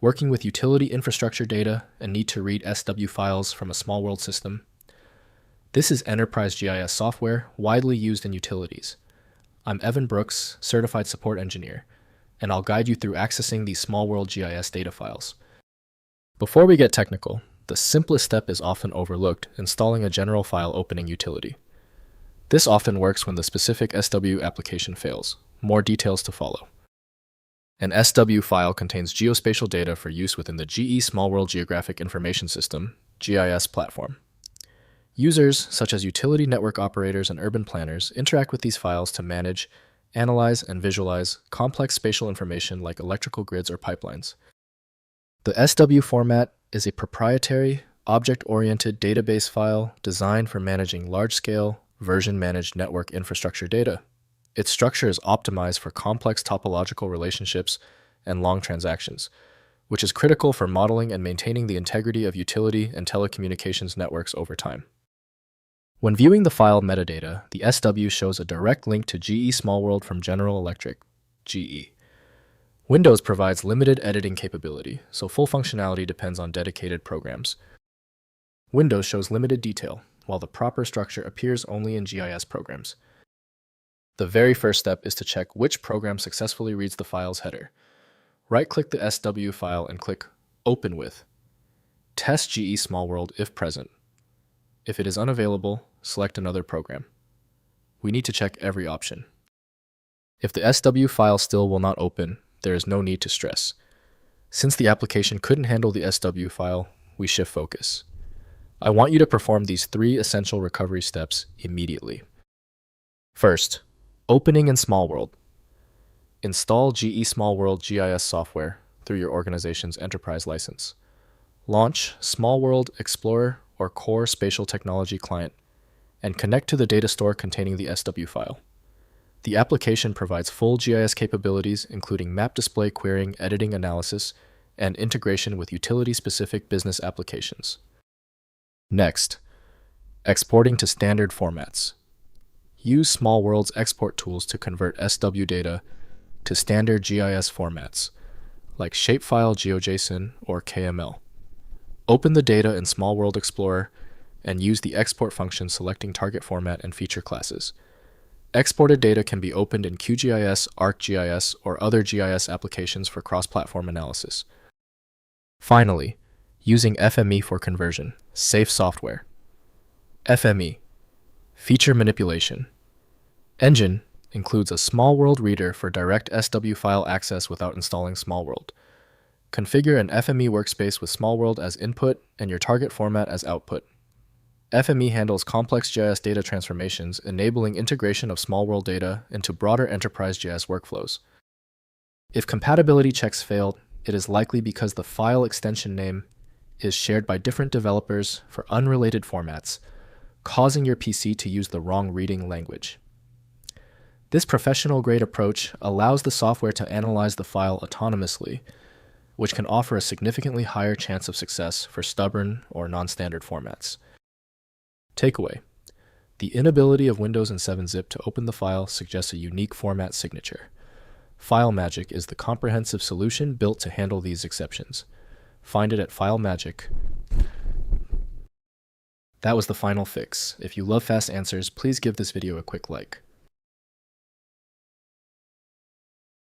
working with utility infrastructure data and need to read SW files from a Smallworld system. This is enterprise GIS software widely used in utilities. I'm Evan Brooks, Certified Support Engineer, and I'll guide you through accessing these Smallworld GIS data files. Before we get technical, the simplest step is often overlooked: installing a general file opening utility. This often works when the specific SW application fails. More details to follow. An SW file contains geospatial data for use within the GE Smallworld Geographic Information System, GIS platform. Users, such as utility network operators and urban planners, interact with these files to manage, analyze, and visualize complex spatial information like electrical grids or pipelines. The SW format is a proprietary, object-oriented database file designed for managing large-scale, version-managed network infrastructure data. Its structure is optimized for complex topological relationships and long transactions, which is critical for modeling and maintaining the integrity of utility and telecommunications networks over time. When viewing the file metadata, the SW shows a direct link to GE Smallworld from General Electric, GE. Windows provides limited editing capability, so full functionality depends on dedicated programs. Windows shows limited detail, while the proper structure appears only in GIS programs. The very first step is to check which program successfully reads the file's header. Right-click the SW file and click Open With. Test GE Smallworld if present. If it is unavailable, select another program. We need to check every option. If the SW file still will not open, there is no need to stress. Since the application couldn't handle the SW file, we shift focus. I want you to perform these 3 essential recovery steps immediately. First, opening in Smallworld. Install GE Smallworld GIS software through your organization's enterprise license. Launch Smallworld Explorer or Core Spatial Technology Client and connect to the data store containing the SW file. The application provides full GIS capabilities, including map display querying, editing analysis, and integration with utility-specific business applications. Next, exporting to standard formats. Use Smallworld's export tools to convert SW data to standard GIS formats, like shapefile GeoJSON or KML. Open the data in Smallworld Explorer and use the export function selecting target format and feature classes. Exported data can be opened in QGIS, ArcGIS, or other GIS applications for cross-platform analysis. Finally, using FME for conversion, safe software. FME, feature manipulation. Engine includes a Smallworld reader for direct SW file access without installing Smallworld. Configure an FME workspace with Smallworld as input and your target format as output. FME handles complex GIS data transformations, enabling integration of Smallworld data into broader enterprise GIS workflows. If compatibility checks failed, it is likely because the file extension name is shared by different developers for unrelated formats, causing your PC to use the wrong reading language. This professional-grade approach allows the software to analyze the file autonomously, which can offer a significantly higher chance of success for stubborn or non-standard formats. Takeaway: the inability of Windows and 7-Zip to open the file suggests a unique format signature. FileMagick is the comprehensive solution built to handle these exceptions. Find it at FileMagick. That was the final fix. If you love fast answers, please give this video a quick like.